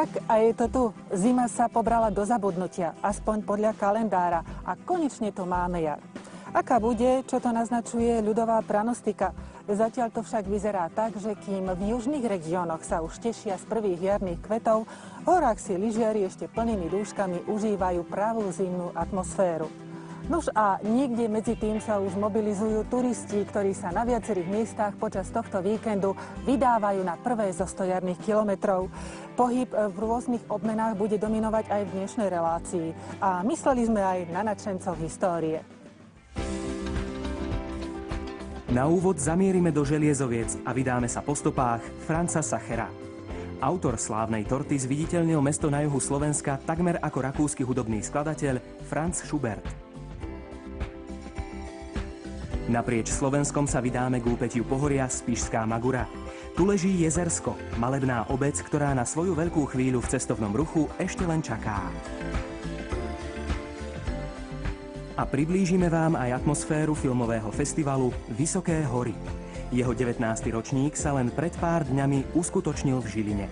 Tak a je to tu. Zima sa pobrala do zabudnutia, aspoň podľa kalendára. A konečne to máme jar. Aká bude, čo to naznačuje ľudová pranostika? Zatiaľ to však vyzerá tak, že kým v južných regiónoch sa už tešia z prvých jarných kvetov, v horách si lyžiari ešte plnými dúškami užívajú pravú zimnú atmosféru. Nuž a niekde medzi tým sa už mobilizujú turisti, ktorí sa na viacerých miestach počas tohto víkendu vydávajú na prvé zo 100 kilometrov. Pohyb v rôznych obmenách bude dominovať aj v dnešnej relácii. A mysleli sme aj na nadšencov histórie. Na úvod zamierime do Želiezoviec a vydáme sa po stopách Franza Sachera. Autor slávnej torty zviditeľnil mesto na juhu Slovenska takmer ako rakúsky hudobný skladateľ Franz Schubert. Naprieč Slovenskom sa vydáme k úpetiu pohoria Spišská Magura. Tu leží Jezersko, malebná obec, ktorá na svoju veľkú chvíľu v cestovnom ruchu ešte len čaká. A priblížime vám aj atmosféru filmového festivalu Vysoké hory. Jeho 19. ročník sa len pred pár dňami uskutočnil v Žiline.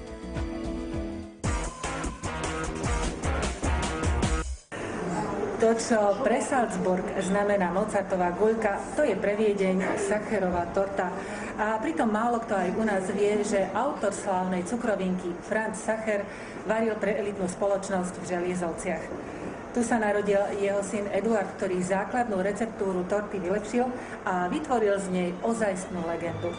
To, čo pre Salzburg znamená Mozartová guľka, to je pre Viedeň Sacherová torta. A pritom málo kto aj u nás vie, že autor slávnej cukrovinky Franz Sacher varil pre elitnú spoločnosť v Želiezovciach. Tu sa narodil jeho syn Eduard, ktorý základnú receptúru torty vylepšil a vytvoril z nej ozajstnú legendu.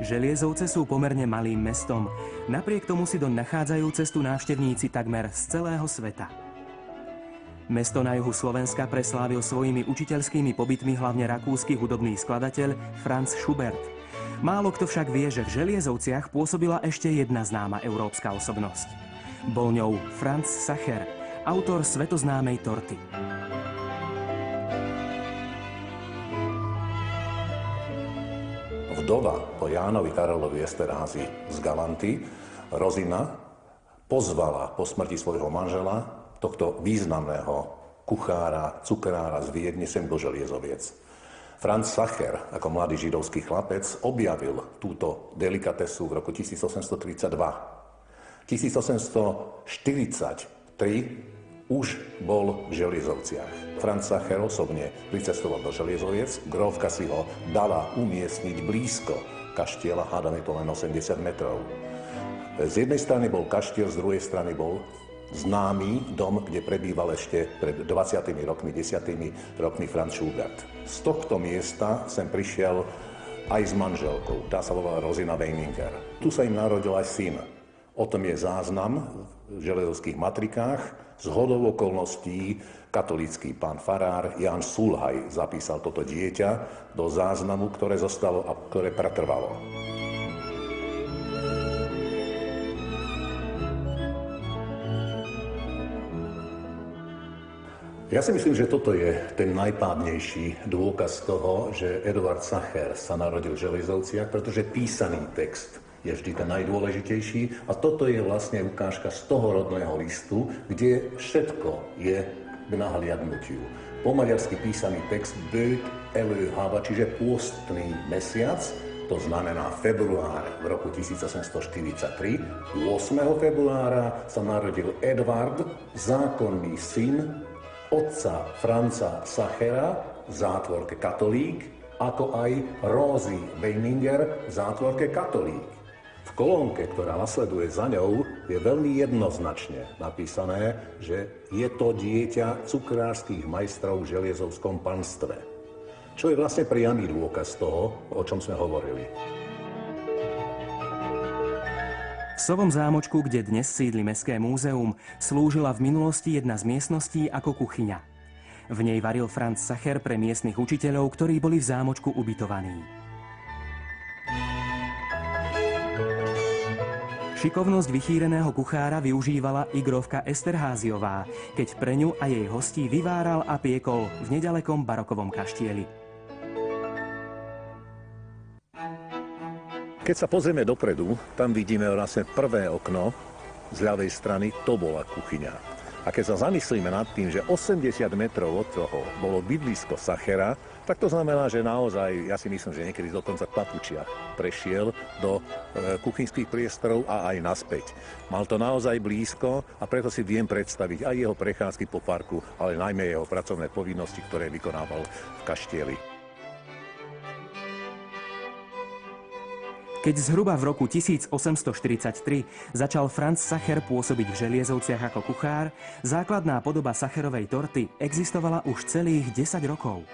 Želiezovce sú pomerne malým mestom. Napriek tomu si doň nachádzajú cestu návštevníci takmer z celého sveta. Mesto na juhu Slovenska preslávil svojimi učiteľskými pobytmi hlavne rakúsky hudobný skladateľ Franz Schubert. Málo kto však vie, že v Želiezovciach pôsobila ešte jedna známa európska osobnosť. Bol ňou Franz Sacher, autor svetoznámej torty. Vdova po Jánovi Karolovi Esterházy z Galanty, Rozina, pozvala po smrti svojho manžela, tohto významného kuchára, cukrára z Viedne sem do Želiezoviec. Franz Sacher, ako mladý židovský chlapec, objavil túto delikatesu v roku 1832. 1843 už bol v Želiezovciach. Franz Sacher osobne pricestoval do Želiezoviec, grófka si ho dala umiestniť blízko kaštieľa, hádam je to len 80 metrov. Z jednej strany bol kaštieľ, z druhej strany bol známy dom, kde prebýval ešte pred 20 rokmi, 10 rokmi Franz Schubert. Z tohto miesta sem prišiel aj s manželkou, tá sa volala Rozina Weininger. Tu sa im narodil aj syn. O tom je záznam v železovských matrikách. Z hodou okolností katolícky pán farár Ján Sulhaj zapísal toto dieťa do záznamu, ktoré zostalo a ktoré pretrvalo. Ja si myslím, že toto je ten najpádnejší dôkaz toho, že Eduard Sacher sa narodil v Železovciach, pretože písaný text je vždy ten najdôležitejší a toto je vlastne ukážka z toho rodného listu, kde všetko je k nahliadnutiu. Po maďarsky písaný text Böt előhava, čiže pôstny mesiac, to znamená február v roku 1843. 8. februára sa narodil Edvard, zákonný syn otca Franza Sachera, v zátvorke katolík, ako aj Rózy Weininger, v zátvorke katolík. V kolónke, ktorá nasleduje za ňou, je veľmi jednoznačne napísané, že je to dieťa cukrárskych majstrov v Želiezovskom panstve. Čo je vlastne priamy dôkaz toho, o čom sme hovorili. V Sovom zámočku, kde dnes sídli Mestské múzeum, slúžila v minulosti jedna z miestností ako kuchyňa. V nej varil Franz Sacher pre miestnych učiteľov, ktorí boli v zámočku ubytovaní. Šikovnosť vychýreného kuchára využívala i grófka Esterházyová, keď pre ňu a jej hostí vyváral a piekol v nedalekom barokovom kaštieli. Keď sa pozrieme dopredu, tam vidíme vlastne prvé okno z ľavej strany, to bola kuchyňa. A keď sa zamyslíme nad tým, že 80 metrov od toho bolo bydlisko Sachera, tak to znamená, že naozaj, ja si myslím, že niekedy dokonca v papučiach prešiel do kuchynských priestorov a aj naspäť. Mal to naozaj blízko a preto si viem predstaviť aj jeho prechádzky po parku, ale najmä jeho pracovné povinnosti, ktoré vykonával v kaštieli. Keď zhruba v roku 1843 začal Franz Sacher pôsobiť v Želiezovciach ako kuchár, základná podoba sacherovej torty existovala už celých 10 rokov.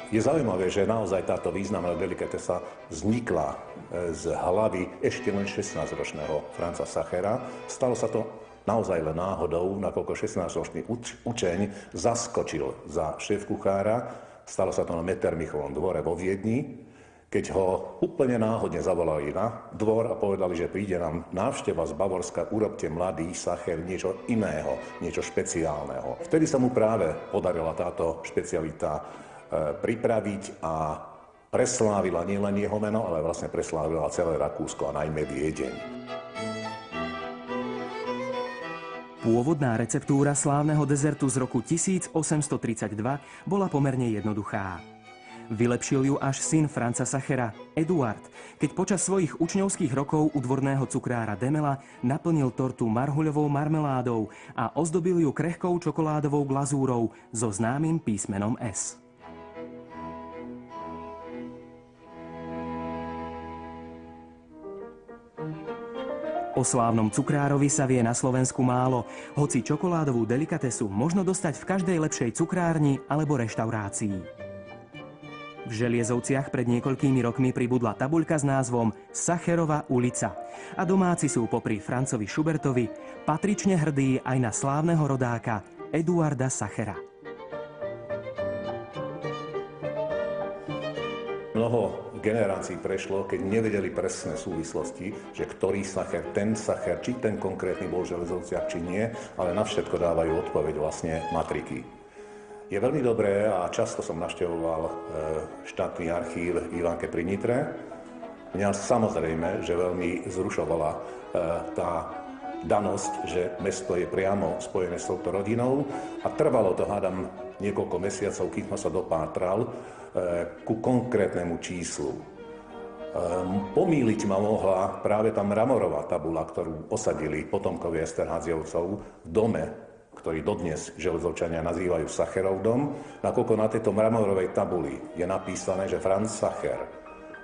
Je zaujímavé, že naozaj táto významná delikatesa vznikla z hlavy ešte len 16-ročného Franza Sachera. Stalo sa to naozaj len náhodou, nakoľko 16-ročný učeň zaskočil za šéf-kuchára. Stalo sa to na Metternichovom dvore vo Viedni, keď ho úplne náhodne zavolali na dvor a povedali, že príde nám návšteva z Bavorska, urobte mladý Sacher niečo iného, niečo špeciálneho. Vtedy sa mu práve podarila táto špecialita pripraviť a preslávila nielen jeho meno, ale vlastne preslávila celé Rakúsko a najmä Viedeň. Pôvodná receptúra slávneho dezertu z roku 1832 bola pomerne jednoduchá. Vylepšil ju až syn Franza Sachera, Eduard, keď počas svojich učňovských rokov u dvorného cukrára Demela naplnil tortu marhuľovou marmeládou a ozdobil ju krehkou čokoládovou glazúrou so známym písmenom S. O slávnom cukrárovi sa vie na Slovensku málo, hoci čokoládovú delikatesu možno dostať v každej lepšej cukrárni alebo reštaurácii. V Želiezovciach pred niekoľkými rokmi pribudla tabuľka s názvom Sacherova ulica a domáci sú popri Francovi Schubertovi patrične hrdí aj na slávneho rodáka Eduarda Sachera. Mnoho generácií prešlo, keď nevedeli presné súvislosti, že ktorý Sacher, ten Sacher, či ten konkrétny bol v Železovciach, či nie, ale na všetko dávajú odpoveď vlastne matriky. Je veľmi dobré a často som navštevoval štátny archív v Ivánke pri Nitre. Mňa samozrejme, že veľmi zrušovala tá danosť, že mesto je priamo spojené s touto rodinou a trvalo to, hádam, niekoľko mesiacov, kým som sa dopátral ku konkrétnemu číslu. Pomýliť ma mohla práve tá mramorová tabula, ktorú osadili potomkovia Esterházyovcov v dome, ktorý dodnes Železovčania nazývajú Sacherov dom, nakoľko na tejto mramorovej tabuli je napísané, že Franz Sacher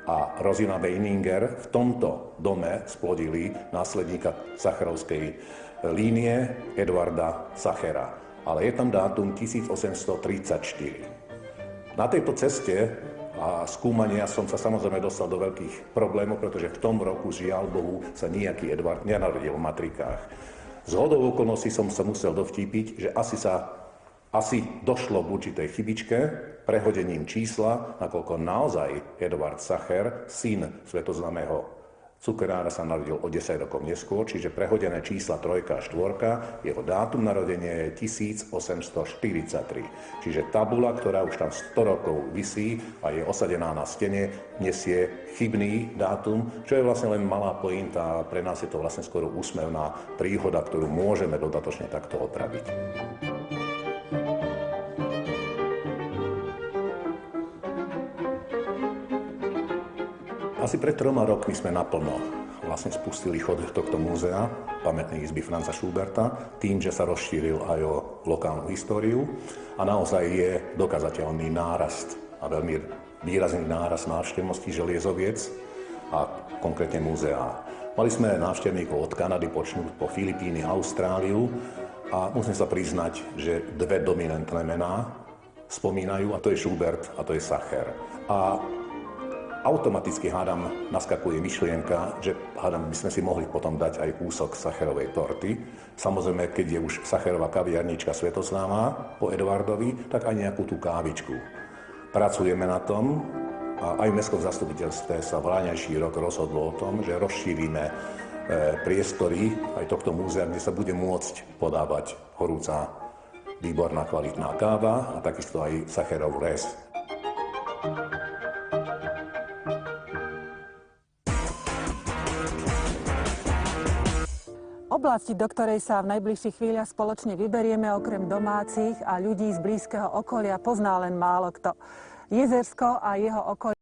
a Rosina Weininger v tomto dome splodili následníka sacherovskej línie Eduarda Sachera. Ale je tam dátum 1834. Na tejto ceste a skúmania som sa samozrejme dostal do veľkých problémov, pretože v tom roku, žiaľ Bohu, sa nejaký Eduard nenarodil v matrikách. Zhodou okolností som sa musel dovtípiť, že asi došlo k určitej chybičke prehodením čísla, nakoľko naozaj Eduard Sacher, syn svetoznámeho cukrára, sa narodil o 10 rokov neskôr, čiže prehodené čísla 3 a 4, jeho dátum narodenia je 1843. Čiže tabula, ktorá už tam 100 rokov visí a je osadená na stene, nesie chybný dátum, čo je vlastne len malá pointa a pre nás je to vlastne skoro úsmevná príhoda, ktorú môžeme dodatočne takto opraviť. Asi pred 3 rokmi sme naplno vlastne spustili chod tohto múzea pamätnej izby Franza Schuberta tým, že sa rozšíril aj o lokálnu históriu a naozaj je dokazateľný nárast a veľmi výrazný nárast návštevnosti Želiezoviec a konkrétne múzea. Mali sme návštevníkov od Kanady počnúť po Filipíny, Austráliu a musím sa priznať, že dve dominantné mená spomínajú a to je Schubert a to je Sacher. A automaticky, hádam, naskakuje myšlienka, že hádam, by sme si mohli potom dať aj kúsok sacherovej torty. Samozrejme, keď je už sacherová kaviarnička svetoznáma po Eduardovi, tak aj nejakú tú kávičku. Pracujeme na tom a aj v mestskom zastupiteľstve sa v raňajší rok rozhodlo o tom, že rozšírime priestory aj tohto múzea, kde sa bude môcť podávať horúca, výborná kvalitná káva a takisto aj sacherov rez. Oblasti, do ktorej sa v najbližších chvíľach spoločne vyberieme, okrem domácich a ľudí z blízkeho okolia, pozná len málo kto. Jezersko a jeho okolie